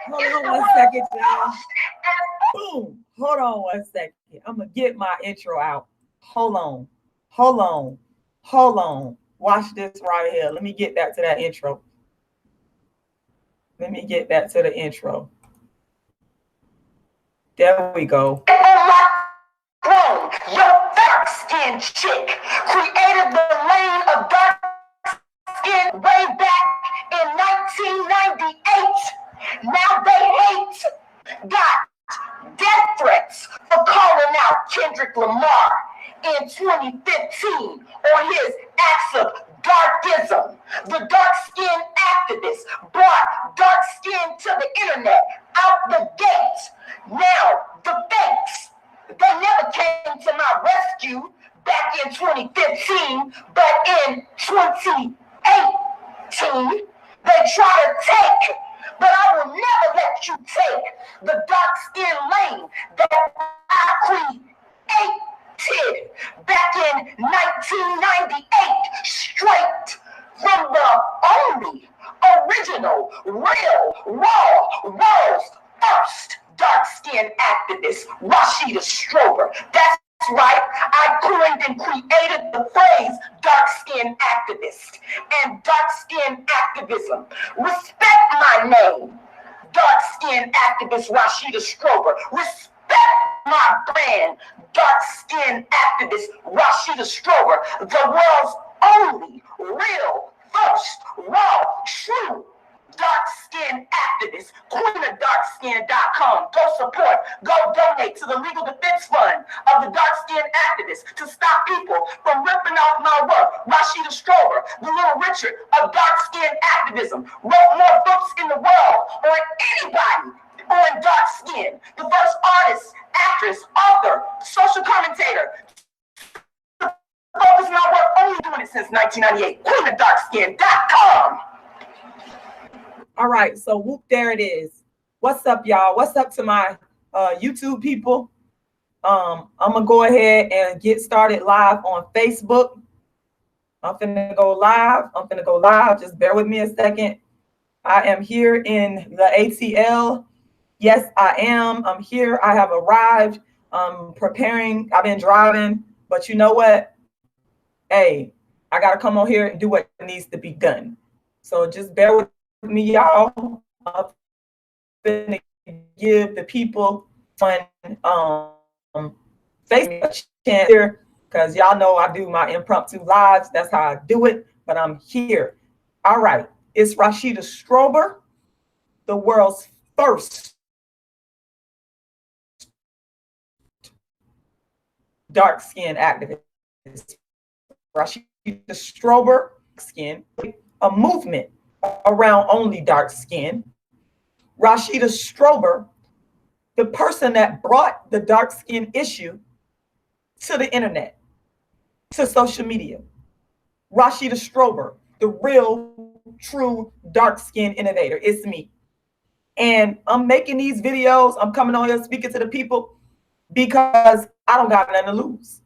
Hold on 1 second, y'all. Boom. Hold on 1 second. I'm going to get my intro out. Hold on. Watch this right here. Let me get that to that intro. There we go. Your dark-skinned chick created the lane of dark skin way back in 1998. Now they hate. Got death threats for calling out Kendrick Lamar in 2015 on his acts of darkism. The dark-skinned activist brought dark skin to the internet out the gate. Now the fakes, they never came to my rescue back in 2015, but in 2018, they try to take, but I will never let you take the dark skin lane that I created back in 1998, straight from the only original, real, raw, world's first dark-skinned activist, Rashida Strober. That's right, I coined and created the phrase dark-skinned activist and dark-skinned activism. Respect my name, dark-skinned activist Rashida Strober. Respect my brand, dark-skinned activist Rashida Strober, the world's only real, first, raw, true dark-skinned activist. QueenofDarkSkin.com. Go support, go donate to the Legal Defense Fund of the dark-skinned activists to stop people from ripping off my work. Rashida Strober, the Little Richard of dark-skinned activism, wrote more books in the world on anybody on dark skin. The first artist, actress, author, social commentator. Focus my work, only doing it since 1998. QueenofDarkSkin.com. All right, so whoop, there it is. What's up, y'all? What's up to my YouTube people? I'm gonna go ahead and get started live on Facebook. I'm finna go live. Just bear with me a second. I am here in the ATL. Yes, I am. I'm here. I have arrived. I'm preparing. I've been driving, but you know what? Hey, I gotta come on here and do what needs to be done. So just bear with me, y'all. I'm gonna give the people on Facebook a chance here, because y'all know I do my impromptu lives. That's how I do it, but I'm here. All right, it's Rashida Strober, the world's first dark-skinned activist. Rashida Strober skin, a movement around only dark skin. Rashida Strober, the person that brought the dark skin issue to the internet, to social media. Rashida Strober, the real, true dark skin innovator. It's me. And I'm making these videos. I'm coming on here speaking to the people because I don't got nothing to lose.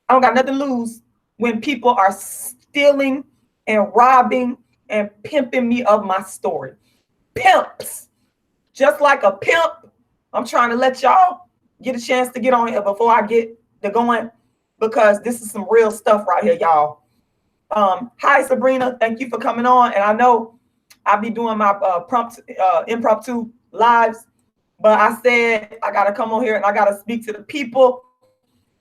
I don't got nothing to lose when people are stealing and robbing and pimping me of my story. Pimps. Just like a pimp, I'm trying to let y'all get a chance to get on here before I get to going, because this is some real stuff right here, y'all. Hi, Sabrina. Thank you for coming on. And I know I'll be doing my impromptu lives, but I said I got to come on here and I got to speak to the people.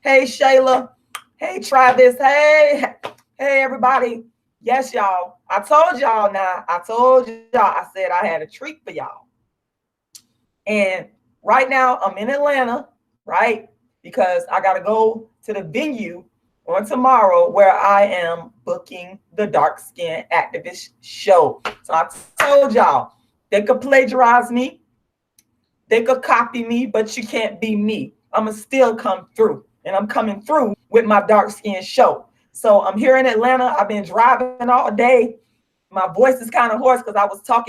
Hey, Shayla. Hey, Travis. Hey, everybody. Yes, y'all. I told y'all now. I said I had a treat for y'all. And right now I'm in Atlanta, right? Because I got to go to the venue on tomorrow where I am booking the Dark Skin Activist show. So I told y'all they could plagiarize me. They could copy me, but you can't be me. I'm going to still come through, and I'm coming through with my Dark Skin show. So I'm here in Atlanta. I've been driving all day. My voice is kind of hoarse because I talked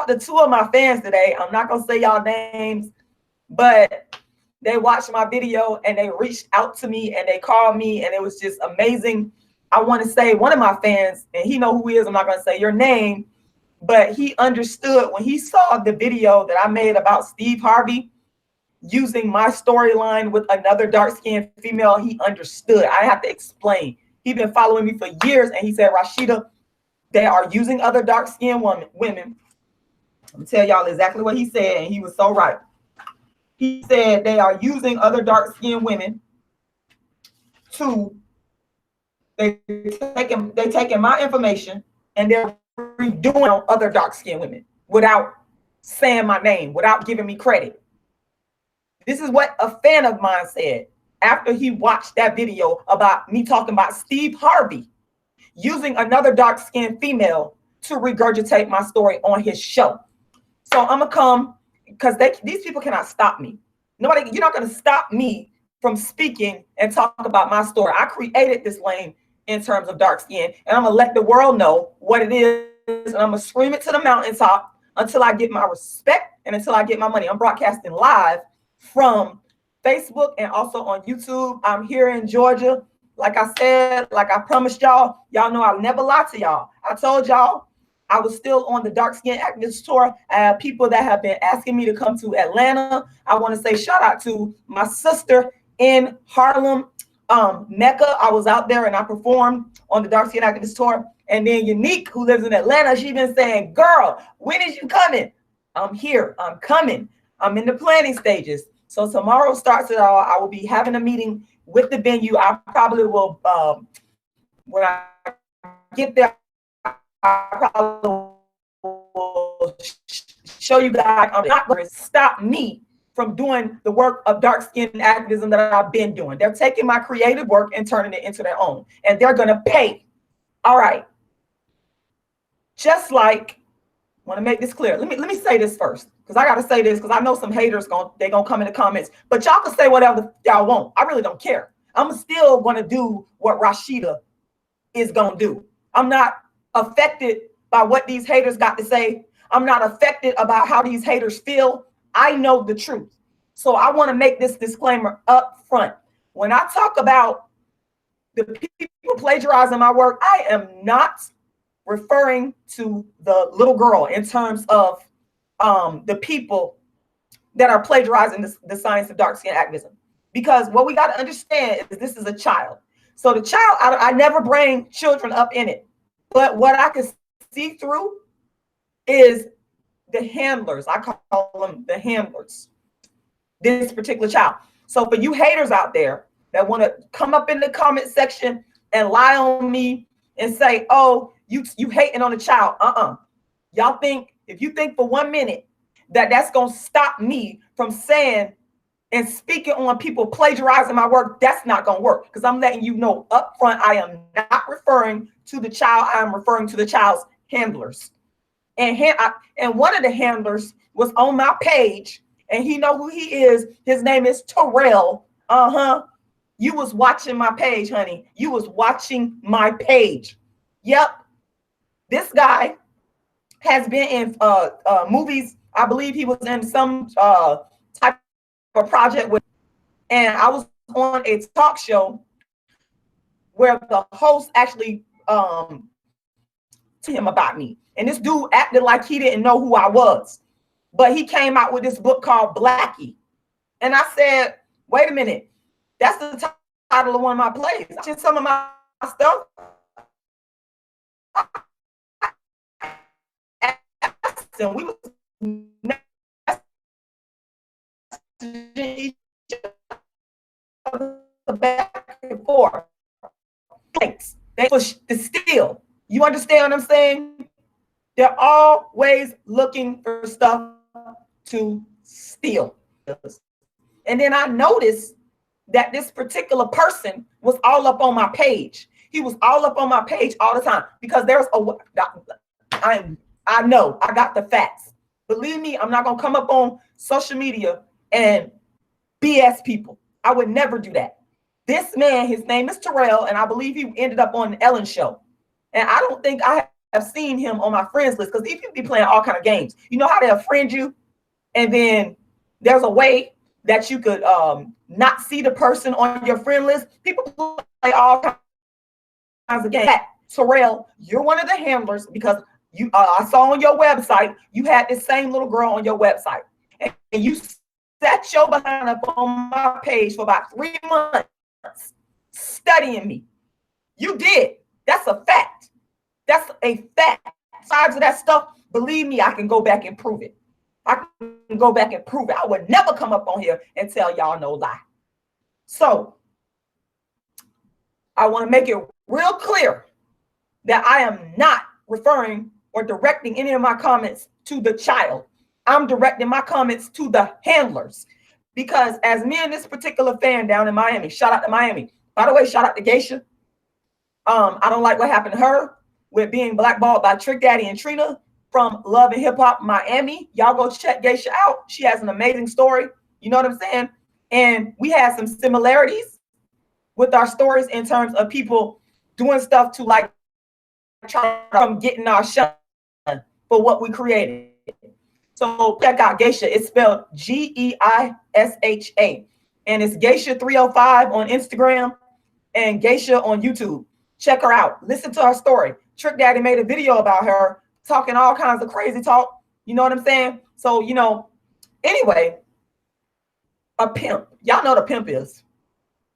to two of my fans today. I'm not going to say y'all names, but they watched my video and they reached out to me and they called me, and it was just amazing I want to say one of my fans, and he know who he is, I'm not going to say your name, but he understood when he saw the video that I made about Steve Harvey using my storyline with another dark-skinned female. He understood. I have to explain. He's been following me for years, and he said, Rashida, they are using other dark-skinned women. I'm going to tell y'all exactly what he said, and he was so right. He said they are using other dark-skinned women to, they taking my information, and they're redoing on other dark-skinned women without saying my name, without giving me credit. This is what a fan of mine said after he watched that video about me talking about Steve Harvey using another dark-skinned female to regurgitate my story on his show. So I'm gonna come, because these people cannot stop me. Nobody, you're not gonna stop me from speaking and talk about my story. I created this lane in terms of dark skin, and I'm gonna let the world know what it is, and I'm gonna scream it to the mountaintop until I get my respect and until I get my money. I'm broadcasting live from Facebook and also on YouTube. I'm here in Georgia. Like I said, like I promised y'all, y'all know I'll never lie to y'all. I told y'all I was still on the dark skin activist tour. I have people that have been asking me to come to Atlanta. I want to say shout out to my sister in Harlem, Mecca. I was out there and I performed on the dark skin activist tour. And then Unique, who lives in Atlanta, she been saying, girl, when is you coming? I'm here, I'm coming. I'm in the planning stages. So tomorrow starts it all. I will be having a meeting with the venue. I probably will, when I get there, I probably will show you guys. I'm not going to stop me from doing the work of dark skin activism that I've been doing. They're taking my creative work and turning it into their own, and they're going to pay. All right. Just like, I want to make this clear. Let me say this first, because I got to say this, because I know some haters they're gonna come in the comments, but y'all can say whatever y'all want. I really don't care. I'm still going to do what Rashida is going to do. I'm not affected by what these haters got to say. I'm not affected about how these haters feel. I know the truth. So I want to make this disclaimer up front. When I talk about the people plagiarizing my work, I am not referring to the little girl in terms of the people that are plagiarizing the science of dark skin activism. Because what we got to understand is this is a child. So the child, I never bring children up in it. But what I can see through is the handlers. I call them the handlers. This particular child. So for you haters out there that want to come up in the comment section and lie on me and say, oh, you hating on a child. Y'all think, if you think for 1 minute that that's going to stop me from saying and speaking on people plagiarizing my work, that's not going to work, because I'm letting you know up front, I am not referring to the child. I am referring to the child's handlers. And one of the handlers was on my page, and he know who he is. His name is Terrell. You was watching my page, honey. You was watching my page. Yep. This guy has been in movies. I believe he was in some type of project with, and I was on a talk show where the host actually to him about me. And this dude acted like he didn't know who I was. But he came out with this book called Blackie. And I said, wait a minute, that's the title of one of my plays. Just some of my stuff. And we was back and forth. Thanks. They push to steal. You understand what I'm saying? They're always looking for stuff to steal. And then I noticed that this particular person was all up on my page. He was all up on my page all the time, because there's I know I got the facts. Believe me, I'm not gonna come up on social media and BS people. I would never do that. This man, his name is Terrell, and I believe he ended up on the Ellen show. And I don't think I have seen him on my friends list, because these people be playing all kind of games. You know how they'll friend you, and then there's a way that you could not see the person on your friend list. People play all kinds again. Terrell, you're one of the handlers because you I saw on your website, you had this same little girl on your website. And you sat your behind up on my page for about 3 months studying me. You did. That's a fact. That's a fact. Besides of that stuff, believe me, I can go back and prove it. I can go back and prove it. I would never come up on here and tell y'all no lie. So I want to make it real clear that I am not referring or directing any of my comments to the child. I'm directing my comments to the handlers. Because as me and this particular fan down in Miami, shout out to Miami. By the way, shout out to Geisha. I don't like what happened to her with being blackballed by Trick Daddy and Trina from Love and Hip Hop Miami. Y'all go check Geisha out. She has an amazing story. You know what I'm saying? And we had some similarities with our stories in terms of people doing stuff to like try from getting our shine for what we created. So check out Geisha. It's spelled Geisha, and it's Geisha 305 on Instagram and Geisha on YouTube. Check her out. Listen to her story. Trick Daddy made a video about her talking all kinds of crazy talk. You know what I'm saying? So, you know, anyway, a pimp. Y'all know what a pimp is.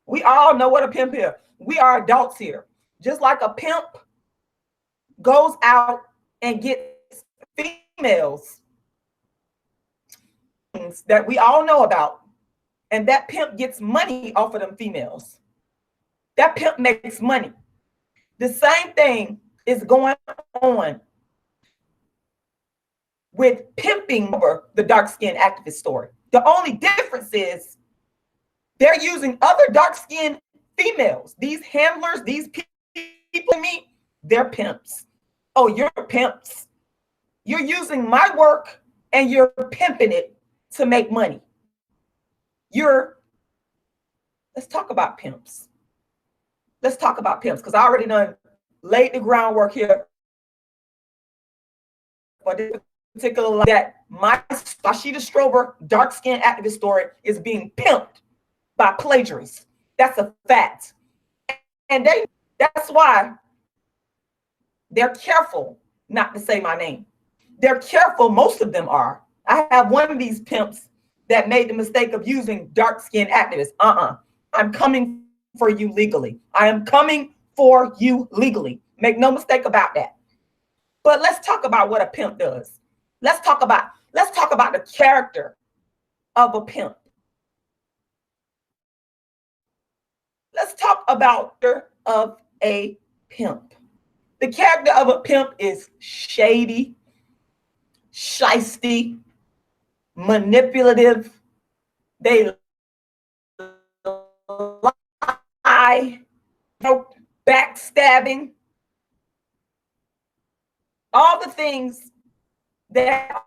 We all know what a pimp is. We are adults here. Just like a pimp goes out and gets females that we all know about, and that pimp gets money off of them females. That pimp makes money. The same thing is going on with pimping over the dark-skinned activist story. The only difference is they're using other dark-skinned females. These handlers, these people meet, they're pimps. Oh, you're pimps. You're using my work and you're pimping it to make money. Let's talk about pimps. Let's talk about pimps, because I already done laid the groundwork here for this particular, that my Rashida Strober dark-skinned activist story is being pimped by plagiarists. That's a fact. And that's why they're careful not to say my name. They're careful, most of them are. I have one of these pimps that made the mistake of using dark-skinned activists. I'm coming for you legally. I am coming for you legally. Make no mistake about that. But let's talk about what a pimp does. Let's talk about the character of a pimp. Let's talk about the character of a pimp. The character of a pimp is shady, shysty, manipulative. They lie, backstabbing, all the things that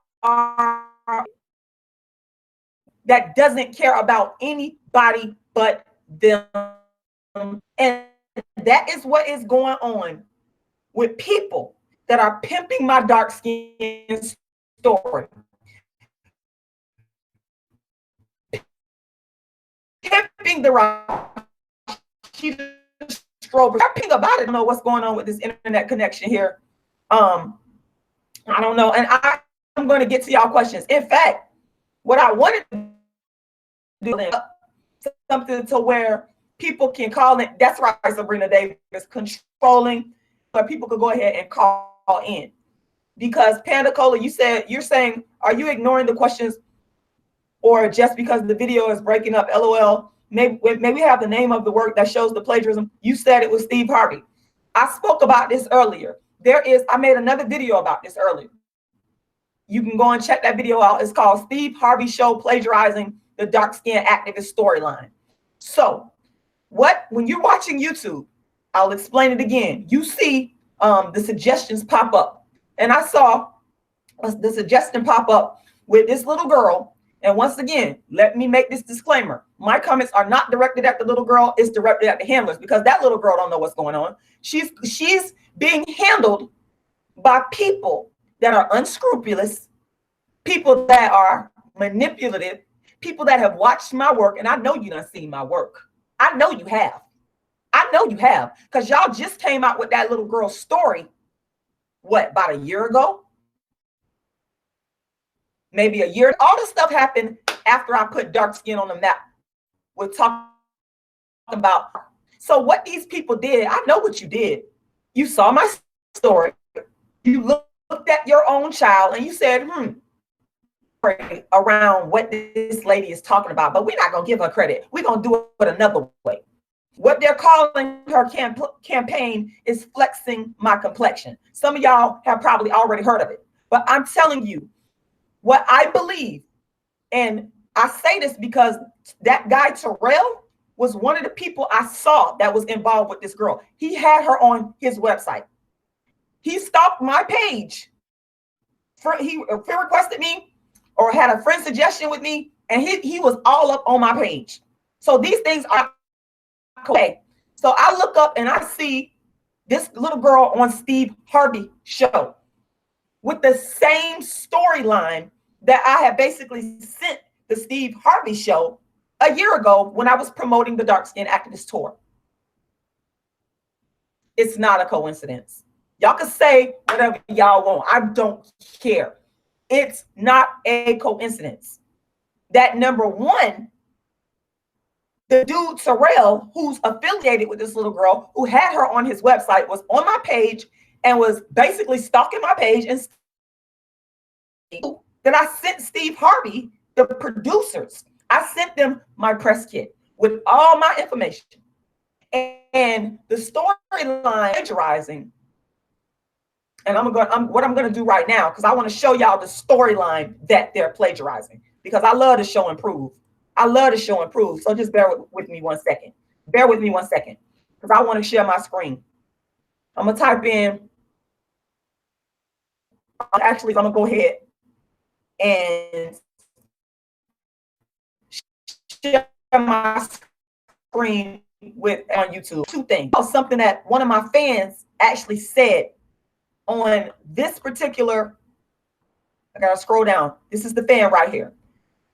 doesn't care about anybody but them. And that is what is going on with people that are pimping my dark skin story. Pimping the Rashida Strober. Pimping about it. I don't know what's going on with this internet connection here. I don't know. And I'm going to get to y'all questions. In fact, what I wanted to do is something to where people can call it. That's right, Sabrina Davis, controlling, but people could go ahead and call in. Because Panda Cola, you're saying, are you ignoring the questions, or just because the video is breaking up? LOL. Maybe have the name of the work that shows the plagiarism. You said it was Steve Harvey. I spoke about this earlier. I made another video about this earlier. You can go and check that video out. It's called Steve Harvey Show Plagiarizing the Dark-Skinned Activist Storyline. So when you're watching YouTube, I'll explain it again. You see the suggestions pop up. And I saw the suggestion pop up with this little girl. And once again, let me make this disclaimer. My comments are not directed at the little girl. It's directed at the handlers, because that little girl don't know what's going on. She's being handled by people that are unscrupulous, people that are manipulative, people that have watched my work. And I know you done seen my work. I know you have. I I know you have, because y'all just came out with that little girl's story, what, about a year ago? Maybe a year. All this stuff happened after I put dark skin on the map. We're talking about. So what these people did, I know what you did. You saw my story. You looked at your own child and you said, around what this lady is talking about, but we're not going to give her credit. We're going to do it another way. What they're calling her campaign is flexing my complexion. Some of y'all have probably already heard of it, but I'm telling you what I believe. And I say this because that guy Terrell was one of the people I saw that was involved with this girl. He had her on his website. He stalked my page. He requested me or had a friend suggestion with me, and he was all up on my page. So these things are okay. So I look up and I see this little girl on Steve Harvey's show with the same storyline that I had basically sent the Steve Harvey show a year ago when I was promoting the Dark Skin Activist Tour. It's not a coincidence. Y'all can say whatever y'all want. I don't care. It's not a coincidence that, number one, the dude Terrell, who's affiliated with this little girl, who had her on his website, was on my page and was basically stalking my page, and that I sent Steve Harvey, the producers, I sent them my press kit with all my information. And the storyline plagiarizing, and what I'm going to do right now, because I want to show y'all the storyline that they're plagiarizing, because I love to show and prove. I love to show and prove. So just bear with me 1 second. Bear with me 1 second, because I want to share my screen. I'm going to type in. Actually, I'm going to go ahead and share my screen on YouTube. Two things. Something that one of my fans actually said on this particular, I gotta scroll down. This is the fan right here.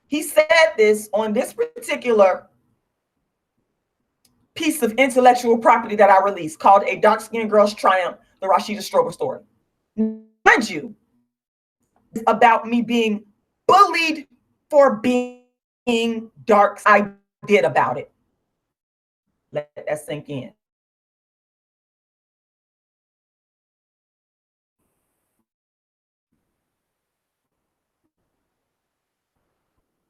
He said this on this particular piece of intellectual property that I released called A Dark-Skinned Girl's Triumph, the Rashida Strober Story. Mind you, about me being bullied for being dark. I did about it. Let that sink in.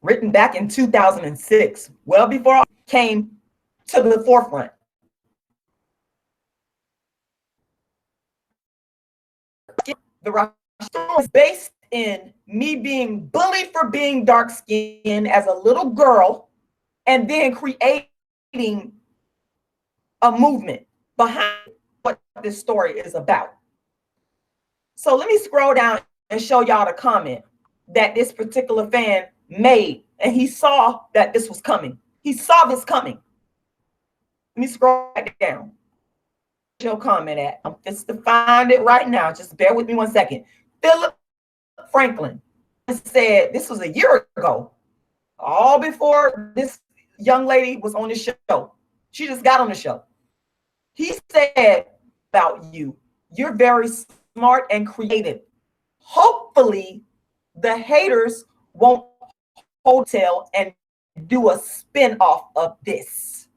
Written back in 2006, well before I came to the forefront. The Rashida was based in me being bullied for being dark-skinned as a little girl, and then creating a movement behind what this story is about. So let me scroll down and show y'all the comment that this particular fan made, and he saw that this was coming. He saw this coming. Let me scroll back down. Your comment at. I'm just to find it right now. Just bear with me 1 second. Philip Franklin said this was a year ago, all before this young lady was on the show. She just got on the show. He said about you, you're very smart and creative. Hopefully, the haters won't hotel and do a spin-off of this.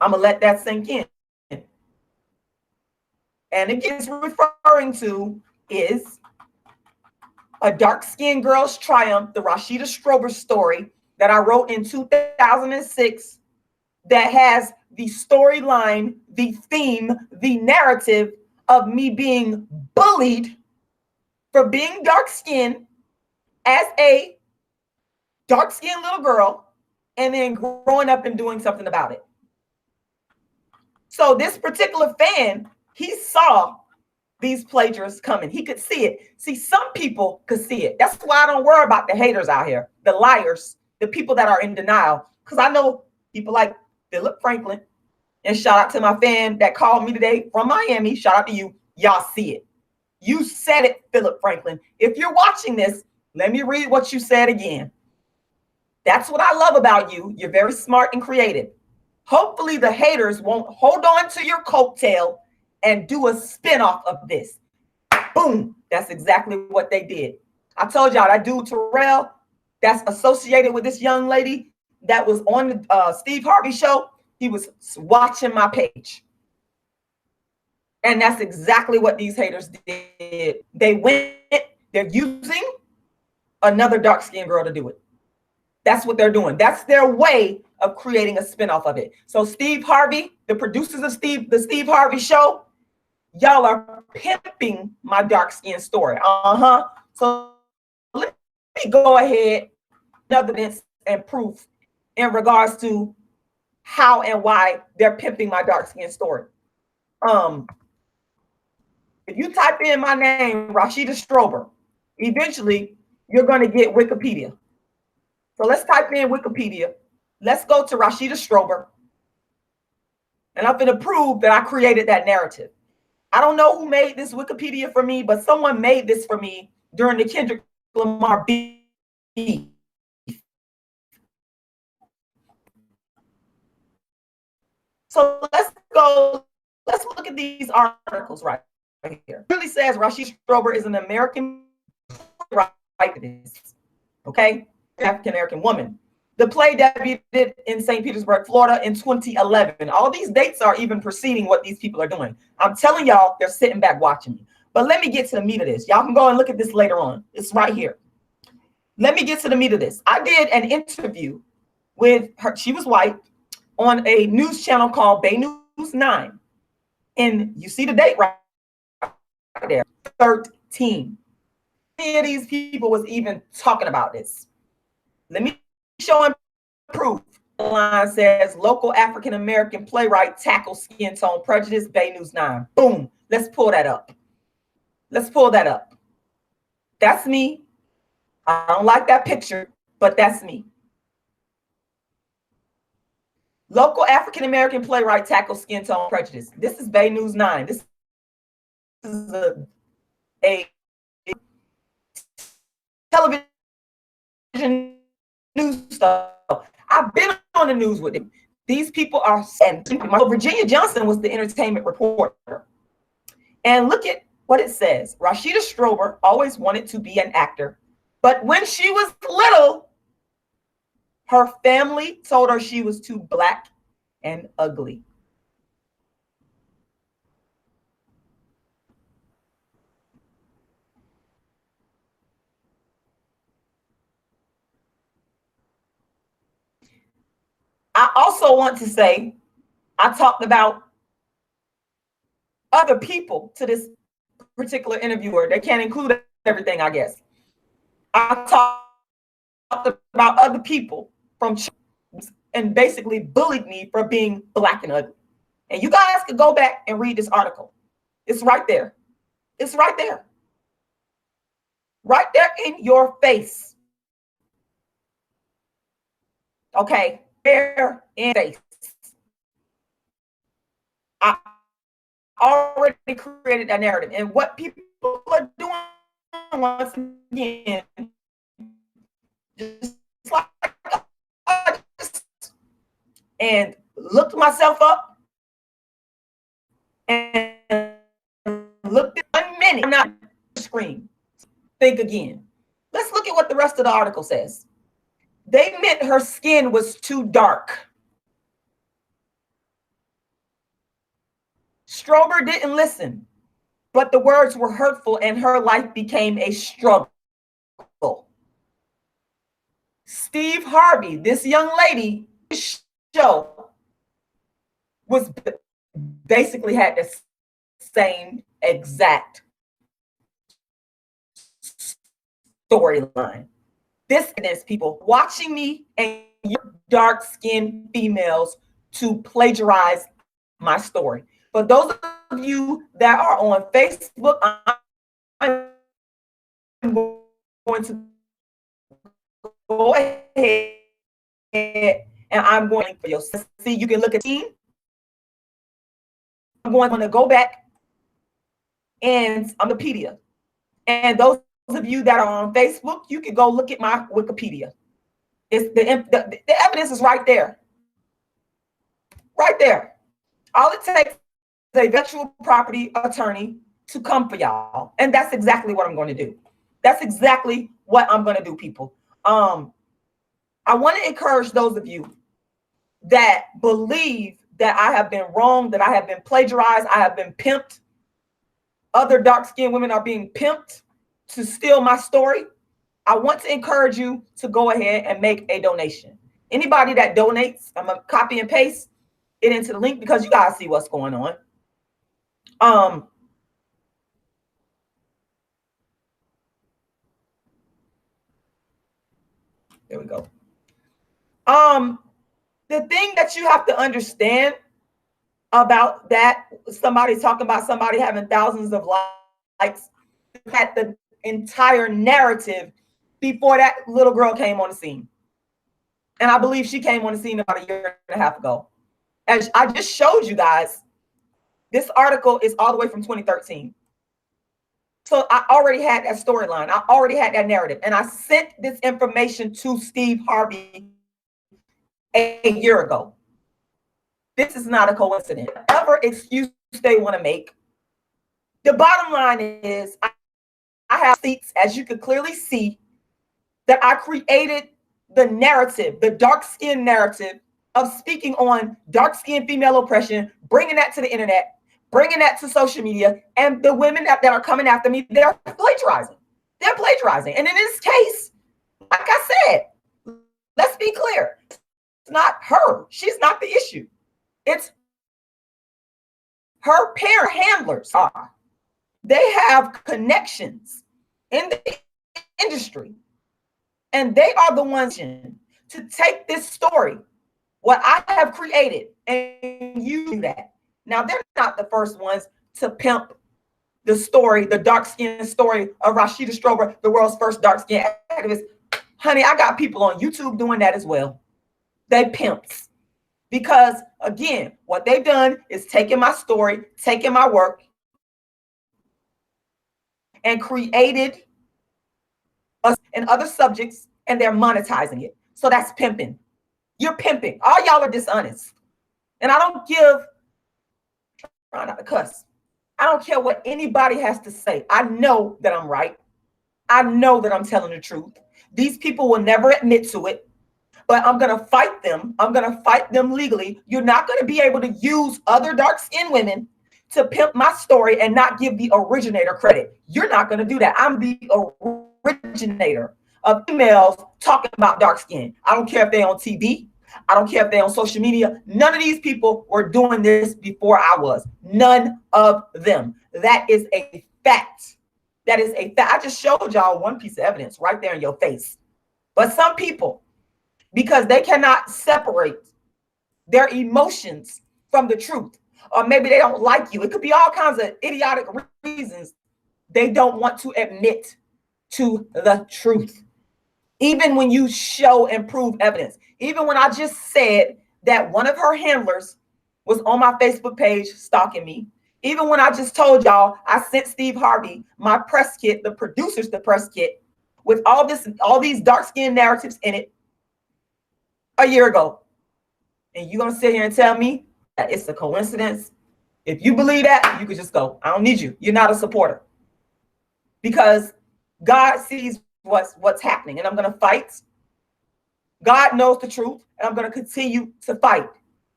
I'm gonna let that sink in. And again, it's referring to is A Dark-Skinned Girl's Triumph, the Rashida Strober story that I wrote in 2006 that has the storyline, the theme, the narrative of me being bullied for being dark-skinned as a dark-skinned little girl, and then growing up and doing something about it. So this particular fan, he saw these plagiarists coming. He could see it. See, some people could see it. That's why I don't worry about the haters out here, the liars, the people that are in denial. Because I know people like Philip Franklin, and shout out to my fan that called me today from Miami. Shout out to you. Y'all see it. You said it, Philip Franklin. If you're watching this, let me read what you said again. That's what I love about you. You're very smart and creative. Hopefully the haters won't hold on to your coattail and do a spinoff of this. Boom. That's exactly what they did. I told y'all that dude Terrell that's associated with this young lady that was on the Steve Harvey show, he was watching my page. And that's exactly what these haters did. They're using another dark-skinned girl to do it. That's what they're doing. That's their way of creating a spinoff of it. So Steve Harvey, the producers of the Steve Harvey show, y'all are pimping my dark-skinned story. So let me go ahead, evidence and proof in regards to how and why they're pimping my dark-skinned story. If you type in my name, Rashida Strober, eventually you're going to get Wikipedia. So let's type in Wikipedia. Let's go to Rashida Strober. And I'm going to prove that I created that narrative. I don't know who made this Wikipedia for me, but someone made this for me during the Kendrick Lamar beef. So let's look at these articles right here. It really says Rashida Strober is an American activist, okay? African American woman. The play debuted in St. Petersburg, Florida in 2011. All these dates are even preceding what these people are doing. I'm telling y'all, they're sitting back watching me. But let me get to the meat of this. Y'all can go and look at this later on. It's right here. Let me get to the meat of this. I did an interview with her. She was white on a news channel called BOUT 9. And you see the date right there, 13. Many of these people was even talking about this. Let me show and proof. The line says local African American playwright tackles skin tone prejudice, BOUT 9. Boom. Let's pull that up. Let's pull that up. That's me. I don't like that picture, but that's me. Local African American playwright tackles skin tone prejudice. This is BOUT 9. This is a television news stuff. I've been on the news with them. These people are, and Virginia Johnson was the entertainment reporter. And look at what it says. Rashida Strober always wanted to be an actor, but when she was little, her family told her she was too black and ugly. I also want to say, I talked about other people to this particular interviewer. They can't include everything, I guess. I talked about other people from and basically bullied me for being black and ugly. And you guys could go back and read this article. It's right there. It's right there. Right there in your face. Okay, there in face. I already created that narrative. And what people are doing once again, just like and looked myself up and looked at 1 minute. I'm not scream. Think again. Let's look at what the rest of the article says. They meant her skin was too dark. Strober didn't listen, but the words were hurtful and her life became a struggle. Steve Harvey, this young lady, show was basically had the same exact storyline. This is people watching me and your dark-skinned females to plagiarize my story. For those of you that are on Facebook, I'm going to go ahead and I'm going for your see. You can look at team. I'm going to go back and on Wikipedia. And those of you that are on Facebook, you can go look at my Wikipedia. It's the evidence is right there. Right there. All it takes is a virtual property attorney to come for y'all. And that's exactly what I'm going to do. That's exactly what I'm going to do, people. I want to encourage those of you that believe that I have been wrong, that I have been plagiarized, I have been pimped. Other dark-skinned women are being pimped to steal my story. I want to encourage you to go ahead and make a donation. Anybody that donates, I'm going to copy and paste it into the link because you guys see what's going on. There we go. The thing that you have to understand about that, somebody talking about somebody having thousands of likes, had the entire narrative before that little girl came on the scene. And I believe she came on the scene about a year and a half ago. As I just showed you guys, this article is all the way from 2013. So I already had that storyline. I already had that narrative. And I sent this information to Steve Harvey a year ago. This is not a coincidence. Whatever excuse they want to make, the bottom line is I have seats, as you can clearly see, that I created the narrative, the dark-skinned narrative of speaking on dark-skinned female oppression, bringing that to the internet, bringing that to social media, and the women that are coming after me, they're plagiarizing. They're plagiarizing. And in this case, like I said, let's be clear. It's not her. She's not the issue. It's her parent handlers are. They have connections in the industry. And they are the ones to take this story, what I have created, and use that. Now, they're not the first ones to pimp the story, the dark-skinned story of Rashida Strober, the world's first dark-skinned activist. Honey, I got people on YouTube doing that as well. They pimps. Because, again, what they've done is taken my story, taken my work, and created us and other subjects, and they're monetizing it. So that's pimping. You're pimping. All y'all are dishonest. And I don't give, try not to cuss. I don't care what anybody has to say. I know that I'm right. I know that I'm telling the truth. These people will never admit to it, but I'm going to fight them. I'm going to fight them legally. You're not going to be able to use other dark-skinned women to pimp my story and not give the originator credit. You're not going to do that. I'm the originator of females talking about dark skin. I don't care if they're on TV. I don't care if they're on social media. None of these people were doing this before I was. None of them. That is a fact. That is a fact. I just showed y'all one piece of evidence right there in your face. But some people, because they cannot separate their emotions from the truth, or maybe they don't like you. It could be all kinds of idiotic reasons. They don't want to admit to the truth. Even when you show and prove evidence. Even when I just said that one of her handlers was on my Facebook page stalking me. Even when I just told y'all I sent Steve Harvey my press kit, the producers, the press kit, with all these dark-skinned narratives in it a year ago. And you're going to sit here and tell me that it's a coincidence? If you believe that, you could just go. I don't need you. You're not a supporter. Because God sees what's happening, and I'm going to fight. God knows the truth, and I'm going to continue to fight.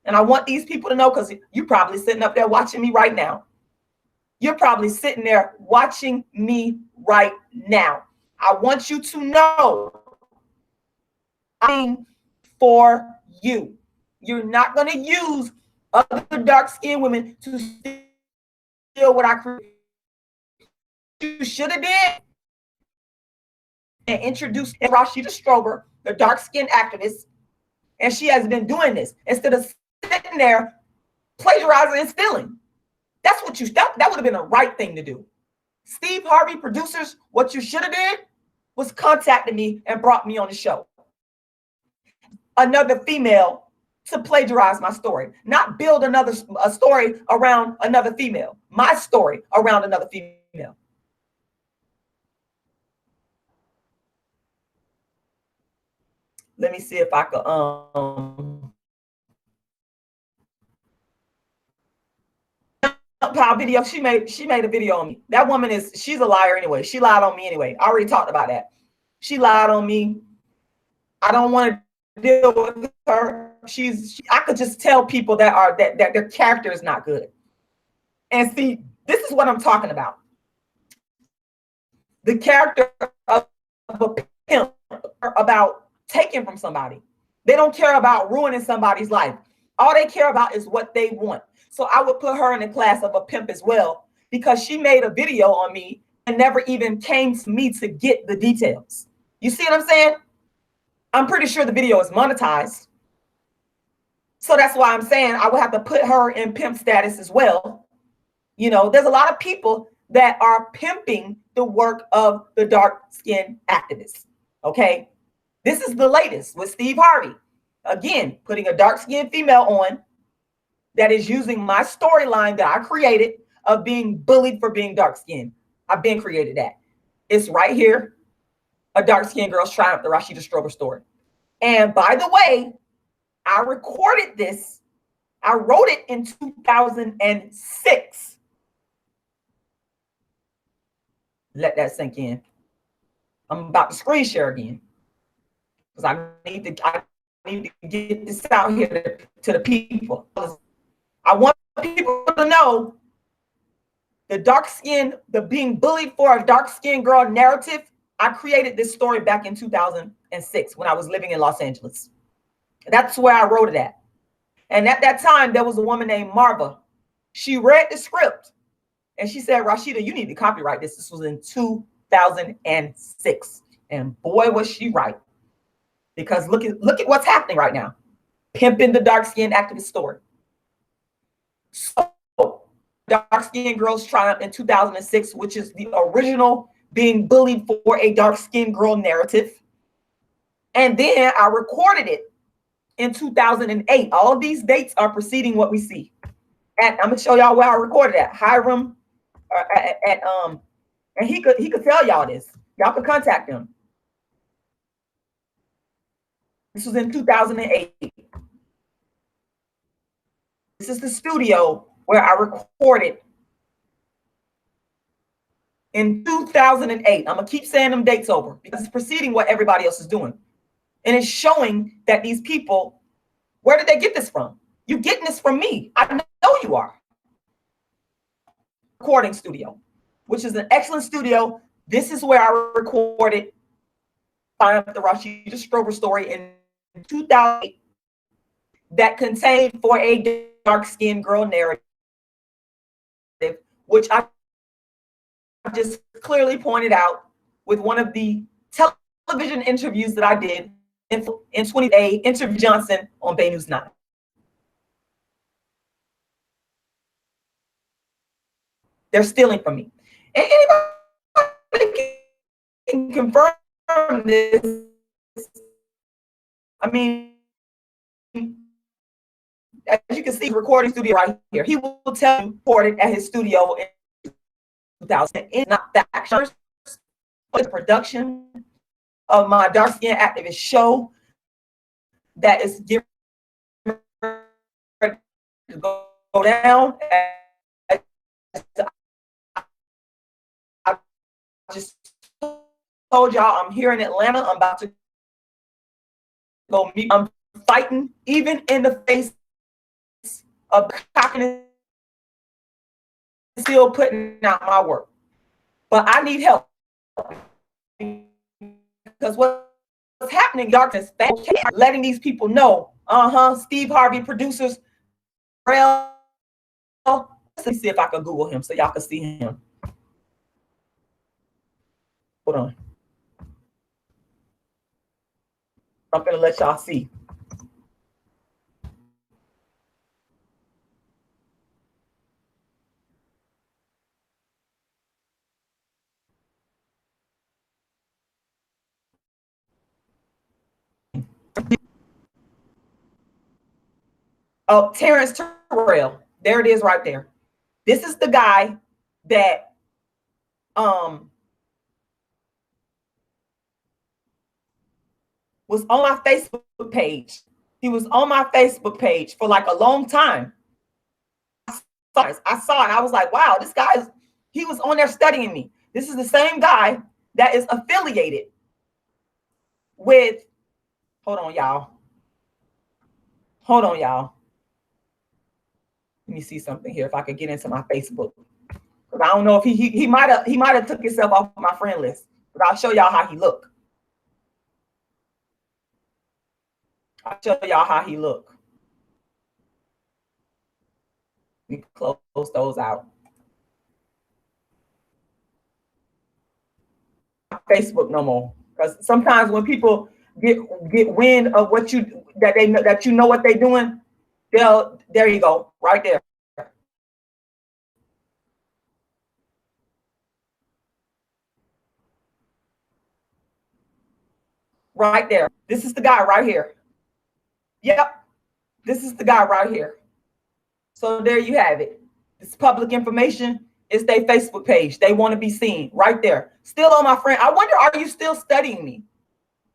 And I want these people to know, because you're probably sitting up there watching me right now. You're probably sitting there watching me right now. I want you to know I'm for you. You're not going to use other dark-skinned women to steal what I created. You should have did and introduced Rashida Strober, the dark-skinned activist, and she has been doing this instead of sitting there plagiarizing and stealing. That's what that would have been the right thing to do. Steve Harvey, producers, what you should have did was contacted me and brought me on the show. Another female to plagiarize my story, not build a story around another female, my story around another female. let me see if I could video. She made a video on me. That woman she's a liar anyway. She lied on me anyway. I already talked about that. She lied on me. I don't want to deal with her. I could just tell people that their character is not good. And see, this is what I'm talking about. The character of a pimp, about taking from somebody. They don't care about ruining somebody's life. All they care about is what they want. So I would put her in the class of a pimp as well, because she made a video on me and never even came to me to get the details. You see what I'm saying? I'm pretty sure the video is monetized. So that's why I'm saying I would have to put her in pimp status as well. You know, there's a lot of people that are pimping the work of the dark-skinned activists. Okay. This is the latest with Steve Harvey. Again, putting a dark-skinned female on that is using my storyline that I created of being bullied for being dark-skinned. I've been created that. It's right here. A dark-skinned girl's triumph, the Rashida Strober story. And by the way, I recorded this. I wrote it in 2006. Let that sink in. I'm about to screen share again, because I need to get this out here to the people. I want people to know the being bullied for a dark-skinned girl narrative. I created this story back in 2006 when I was living in Los Angeles. That's where I wrote it at. And at that time, there was a woman named Marva. She read the script and she said, Rashida, you need to copyright this. This was in 2006. And boy, was she right. Because look at what's happening right now. Pimping the dark-skinned activist story. So, dark-skinned girls triumph in 2006, which is the original being bullied for a dark-skinned girl narrative. And then I recorded it in 2008. All of these dates are preceding what we see. And I'm gonna show y'all where I recorded at. Hiram, and he could tell y'all this. Y'all could contact him. This was in 2008. This is the studio where I recorded in 2008. I'm gonna keep saying them dates over because it's preceding what everybody else is doing. And it's showing that these people, where did they get this from? You're getting this from me. I know you are. Recording studio, which is an excellent studio. This is where I recorded the Rashida Strober story in 2008 that contained for a dark-skinned girl narrative, which I just clearly pointed out with one of the television interviews that I did in 2008, interview Johnson on Bay News 9. They're stealing from me. And anybody can confirm this. I mean, as you can see, recording studio right here. He will tell you recorded at his studio in 2000. It's not the actors, but the production of my dark skin activist show that is getting ready to go down. I just told y'all I'm here in Atlanta. I'm about to go meet. I'm fighting even in the face of cockiness, still putting out my work. But I need help because what's happening, darkness, letting these people know. Steve Harvey producers. Let me see if I can Google him so y'all can see him. Hold on. I'm gonna let y'all see. Oh, Terrence Terrell. There it is right there. This is the guy that was on my Facebook page. He was on my Facebook page for like a long time. I saw it. I was like, wow, this guy he was on there studying me. This is the same guy that is affiliated with, hold on, y'all. Hold on, y'all. Let me see something here if I could get into my Facebook. Because I don't know if he might have took himself off my friend list. But I'll show y'all how he look. I'll show y'all how he look. Let me close those out. Facebook no more. Because sometimes when people get wind of what you that you know what they're doing, there you go, right there. Right there. This is the guy right here. Yep. This is the guy right here. So there you have it. It's public information. It's their Facebook page. They want to be seen right there. Still on my friend. I wonder, are you still studying me?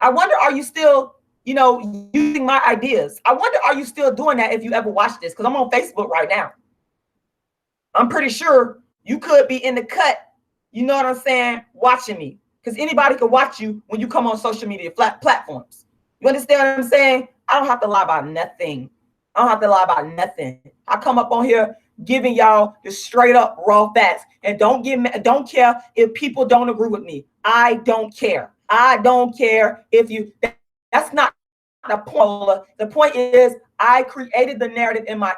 I wonder, are you still, using my ideas? I wonder, are you still doing that if you ever watch this? Because I'm on Facebook right now. I'm pretty sure you could be in the cut, you know what I'm saying, watching me. Because anybody can watch you when you come on social media platforms. You understand what I'm saying? I don't have to lie about nothing. I don't have to lie about nothing. I come up on here giving y'all the straight up raw facts. And don't care if people don't agree with me. I don't care. I don't care if you, that's not the point. The point is I created the narrative in my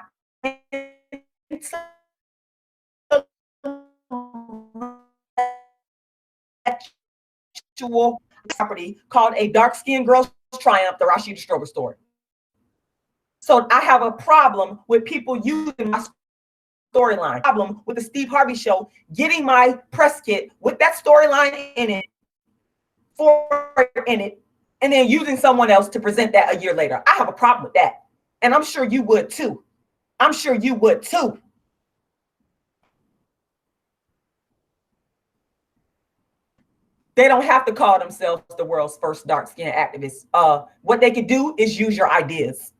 property called A Dark-Skinned Girl's Triumph, the Rashida Strober story. So I have a problem with people using my storyline. Problem with the Steve Harvey show, getting my press kit with that storyline in it, and then using someone else to present that a year later. I have a problem with that. And I'm sure you would too. I'm sure you would too. They don't have to call themselves the world's first dark-skinned activists. What they could do is use your ideas.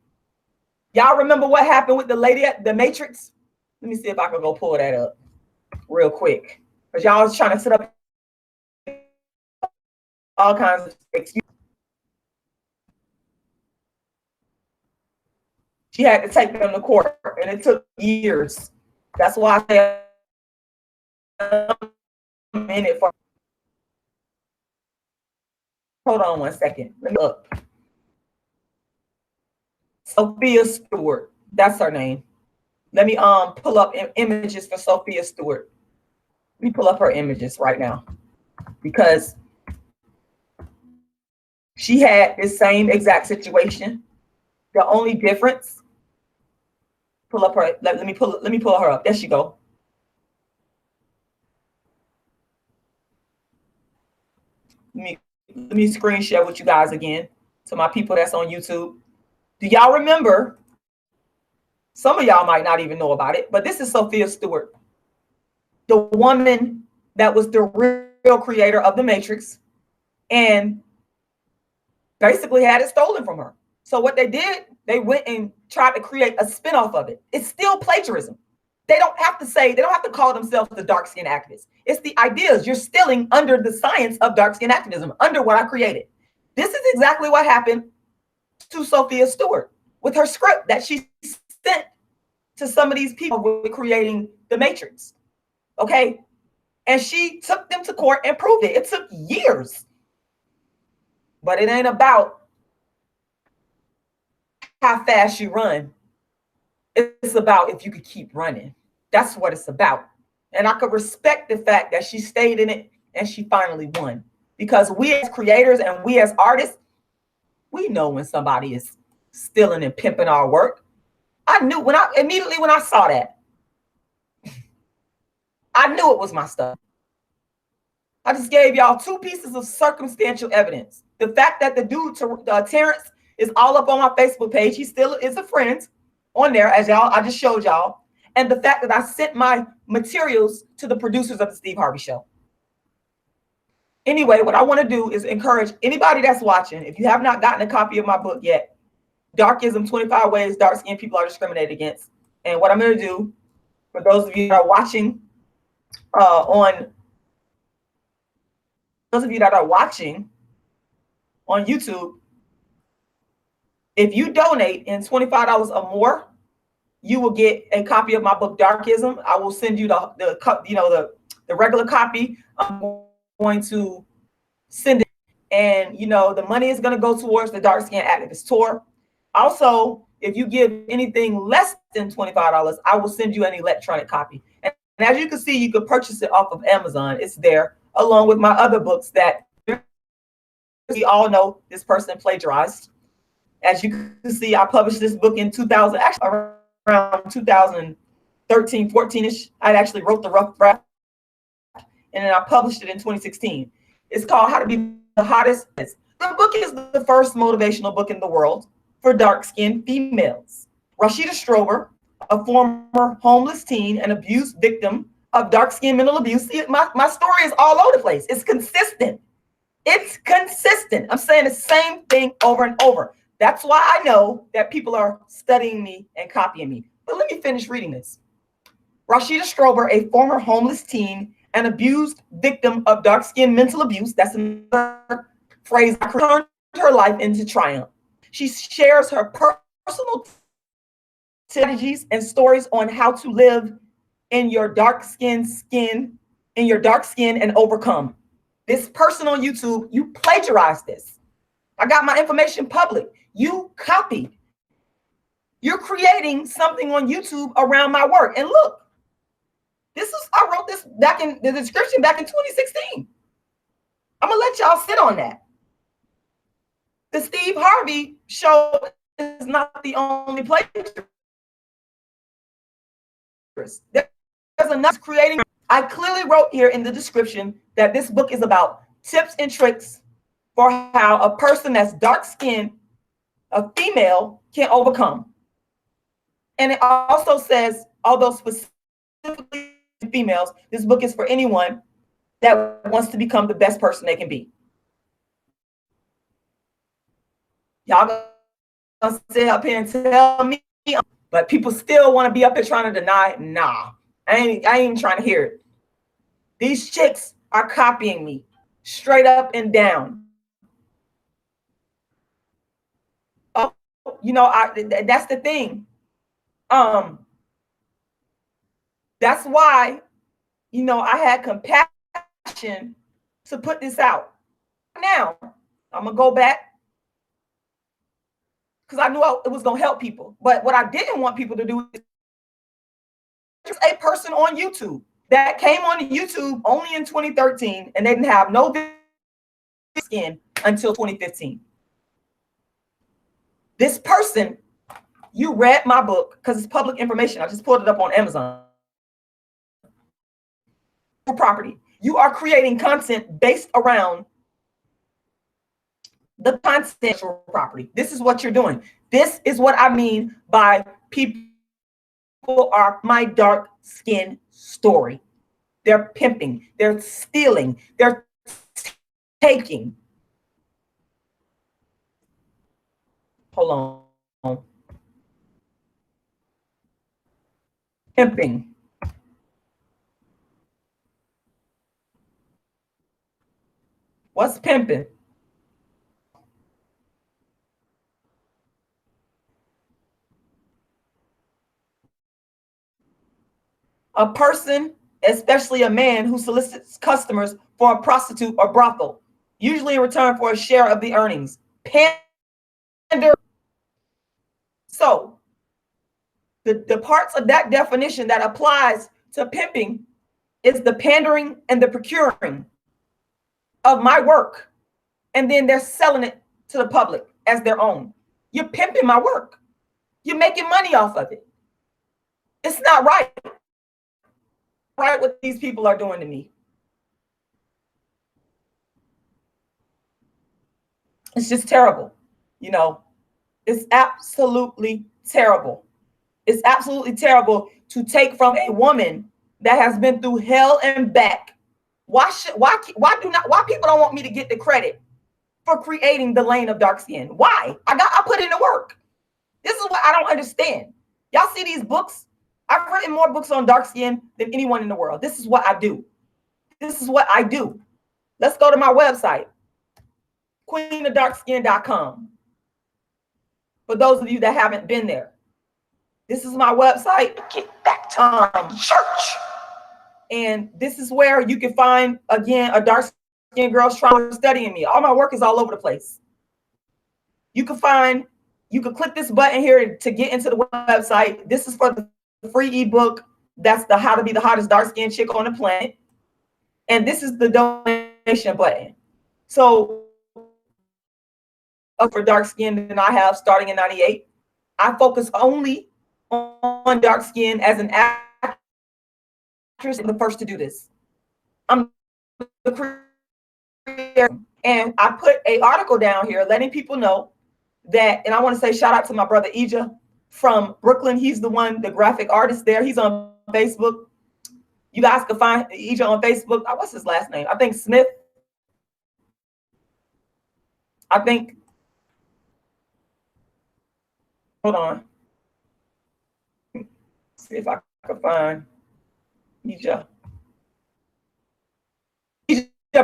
Y'all remember what happened with the lady at the Matrix? Let me see if I can go pull that up real quick. Because y'all was trying to set up all kinds of excuses. She had to take them to court, and it took years. That's why I said I'm in it for. Hold on one second. Let me look. Sophia Stewart. That's her name. Let me pull up images for Sophia Stewart. Let me pull up her images right now because she had the same exact situation. The only difference. Pull up her. Let me pull her up. There she go. Let me screen share with you guys again. To my people that's on YouTube. Do y'all remember? Some of y'all might not even know about it, but this is Sophia Stewart, the woman that was the real creator of the Matrix and basically had it stolen from her. So what they did, they went and tried to create a spinoff of it. It's still plagiarism. They don't have to call themselves the dark-skinned activists. It's the ideas you're stealing under the science of dark-skinned activism, under what I created. This is exactly what happened to Sophia Stewart with her script that she sent to some of these people with creating the Matrix. Okay. And she took them to court and proved it. It took years. But it ain't about how fast you run. It's about if you could keep running. That's what it's about. And I could respect the fact that she stayed in it and she finally won. Because we as creators and we as artists, we know when somebody is stealing and pimping our work. I knew immediately when I saw that, I knew it was my stuff. I just gave y'all 2 pieces of circumstantial evidence. The fact that the dude, Terrence, is all up on my Facebook page. He still is a friend on there, as I just showed y'all. And the fact that I sent my materials to the producers of the Steve Harvey show. Anyway, what I want to do is encourage anybody that's watching, if you have not gotten a copy of my book yet, Darkism, 25 Ways Dark-Skinned People Are Discriminated Against. And what I'm going to do, for those of you that are watching on YouTube, if you donate in $25 or more, you will get a copy of my book, Darkism. I will send you the regular copy. I'm going to send it, and the money is going to go towards the Dark Skin Activist Tour. Also, if you give anything less than $25, I will send you an electronic copy. And as you can see, you can purchase it off of Amazon. It's there, along with my other books that we all know this person plagiarized. As you can see, I published this book in 2000, actually around 2013, 14-ish. I actually wrote the rough draft, and then I published it in 2016. It's called How to Be the Hottest. The book is the first motivational book in the world for dark-skinned females. Rashida Strober, a former homeless teen and abuse victim of dark-skinned mental abuse. See, my story is all over the place. It's consistent. It's consistent. I'm saying the same thing over and over. That's why I know that people are studying me and copying me. But let me finish reading this. Rashida Strober, a former homeless teen and abused victim of dark-skinned mental abuse, that's another phrase, turned her life into triumph. She shares her personal strategies and stories on how to live in your dark skin and overcome. This person on YouTube, you plagiarized this. I got my information public. You copied. You're creating something on YouTube around my work. And look, I wrote this back in the description back in 2016. I'm gonna let y'all sit on that. The Steve Harvey show is not the only plagiarist. There's another creating. I clearly wrote here in the description that this book is about tips and tricks for how a person that's dark-skinned, a female, can overcome. And it also says, although specifically females, this book is for anyone that wants to become the best person they can be. Y'all gonna sit up here and tell me, but people still want to be up here trying to deny it. Nah, I ain't even trying to hear it. These chicks are copying me straight up and down. Oh, that's the thing. That's why, I had compassion to put this out. Now, I'm gonna go back because I knew it was gonna help people. But what I didn't want people to do is a person on YouTube that came on YouTube only in 2013 and they didn't have no skin until 2015. This person, you read my book because it's public information. I just pulled it up on Amazon. Property. You are creating content based around the content property. This is what you're doing. This is what I mean by people are my dark skin story. They're pimping, they're stealing, they're taking. Hold on. Pimping. What's pimping? A person, especially a man, who solicits customers for a prostitute or brothel, usually in return for a share of the earnings. Pander. So the parts of that definition that applies to pimping is the pandering and the procuring of my work. And then they're selling it to the public as their own. You're pimping my work. You're making money off of it. It's not right. Right, what these people are doing to me. It's just terrible. It's absolutely terrible. It's absolutely terrible to take from a woman that has been through hell and back Why people don't want me to get the credit for creating the lane of dark skin? Why? I put in the work. This is what I don't understand. Y'all see these books? I've written more books on dark skin than anyone in the world. This is what I do. This is what I do. Let's go to my website, queenofdarkskin.com. For those of you that haven't been there, this is my website. Get back to church. And this is where you can find, again, a dark-skinned girl's trauma studying me. All my work is all over the place. You can click this button here to get into the website. This is for the free ebook. That's the How to Be the Hottest Dark-Skinned Chick on the Planet. And this is the donation button. So for dark skin than I have starting in 98. I focus only on dark skin as an actress. I'm the first to do this. I'm the creator. And I put an article down here letting people know that, and I want to say shout out to my brother Ija from Brooklyn. He's the graphic artist there. He's on Facebook. You guys can find Ija on Facebook. What's his last name? I think Smith. Hold on. See if I can find Ija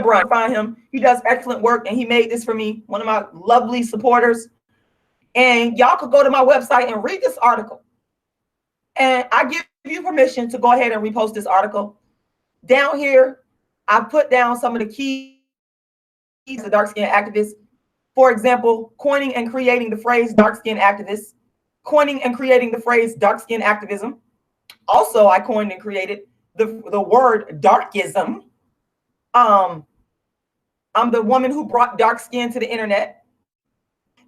Brian. Find him. He does excellent work, and he made this for me. One of my lovely supporters. And y'all could go to my website and read this article. And I give you permission to go ahead and repost this article. Down here, I put down some of the keys of dark skin activists. For example, coining and creating the phrase dark skin activists, coining and creating the phrase dark skin activism. Also, I coined and created the word darkism. I'm the woman who brought dark skin to the internet.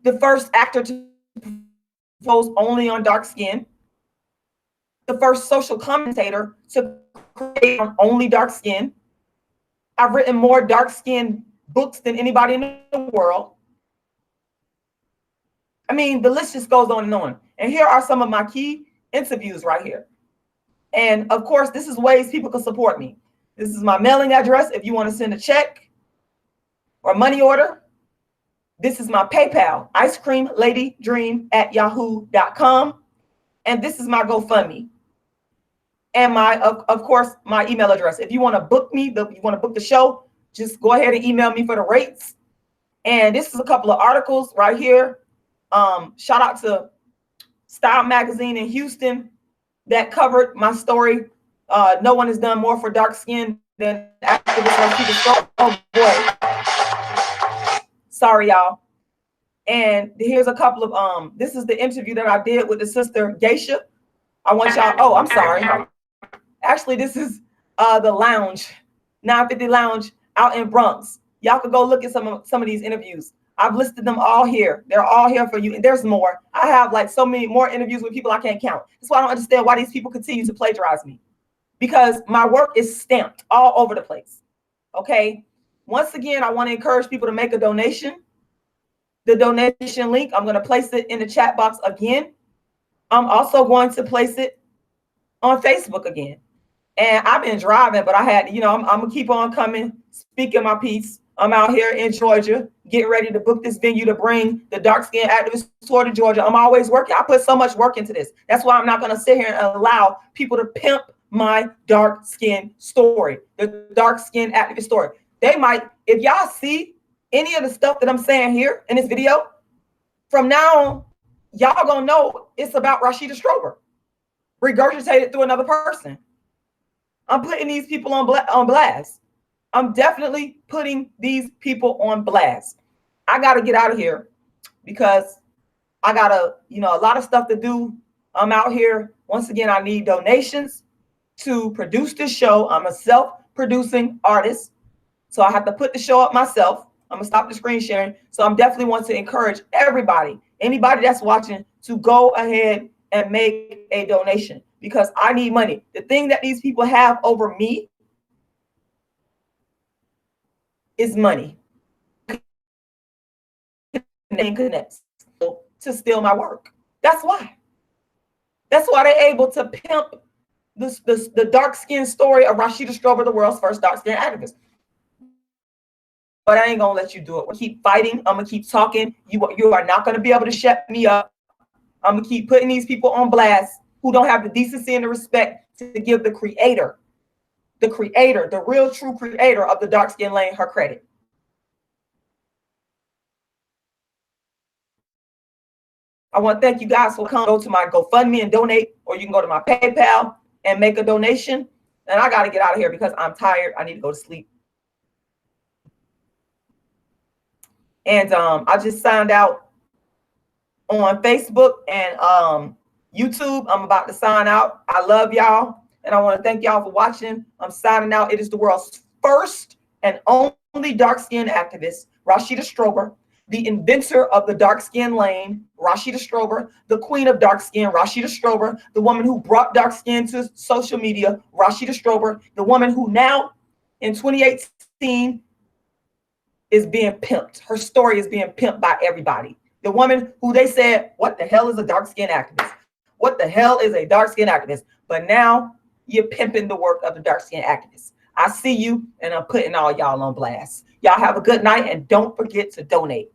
The first actor to pose only on dark skin. The first social commentator to create on only dark skin. I've written more dark skin books than anybody in the world. I mean, the list just goes on and on. And here are some of my key interviews right here. And of course, this is ways people can support me. This is my mailing address if you want to send a check or money order. This is my PayPal, icecreamladydream@yahoo.com. And this is my GoFundMe. And my, of course, my email address. If you want to book me, you want to book the show, just go ahead and email me for the rates. And this is a couple of articles right here. Shout out to Style Magazine in Houston that covered my story. No one has done more for dark skin than activist Rashida Strober. Oh boy. Sorry, y'all. And here's a couple of this is the interview that I did with the sister Geisha. I want y'all, oh, I'm sorry. Actually, this is the lounge, 950 Lounge out in Bronx. Y'all could go look at some of these interviews. I've listed them all here. They're all here for you. And there's more. I have like so many more interviews with people I can't count. That's why I don't understand why these people continue to plagiarize me. Because my work is stamped all over the place. Okay. Once again, I want to encourage people to make a donation. The donation link, I'm going to place it in the chat box again. I'm also going to place it on Facebook again. And I've been driving, but I had, I'm going to keep on coming, speaking my piece. I'm out here in Georgia, getting ready to book this venue to bring the dark skin activist tour to Georgia. I'm always working. I put so much work into this. That's why I'm not going to sit here and allow people to pimp my dark skin story, the dark skin activist story. They might, if y'all see any of the stuff that I'm saying here in this video, from now on, y'all gonna know it's about Rashida Strober, regurgitated through another person. I'm putting these people on blast. I'm definitely putting these people on blast. I got to get out of here because I got a lot of stuff to do. I'm out here. Once again, I need donations to produce this show. I'm a self-producing artist, so I have to put the show up myself. I'm gonna stop the screen sharing. So I'm definitely want to encourage everybody, anybody that's watching, to go ahead and make a donation because I need money. The thing that these people have over me is money. And connects to steal my work. That's why. That's why they're able to pimp the dark skin story of Rashida Strober, the world's first dark skin activist. but I ain't gonna let you do it. We'll keep fighting. I'm gonna keep talking. You are not gonna be able to shut me up. I'm gonna keep putting these people on blast who don't have the decency and the respect to give the creator, the real true creator of the dark skin lane, her credit. I want to thank you guys for coming. Go to my GoFundMe and donate, or you can go to my PayPal and make a donation. And I got to get out of here because I'm tired. I need to go to sleep. And I just signed out on Facebook and YouTube. I'm about to sign out. I love y'all. And I want to thank y'all for watching. I'm signing out. It is the world's first and only dark skin activist, Rashida Strober, the inventor of the dark skin lane, Rashida Strober, the queen of dark skin, Rashida Strober, the woman who brought dark skin to social media, Rashida Strober, the woman who now in 2018 is being pimped. Her story is being pimped by everybody. The woman who they said, what the hell is a dark skin activist? What the hell is a dark skin activist? But now you're pimping the work of the dark skin activists. I see you, and I'm putting all y'all on blast. Y'all have a good night, and don't forget to donate.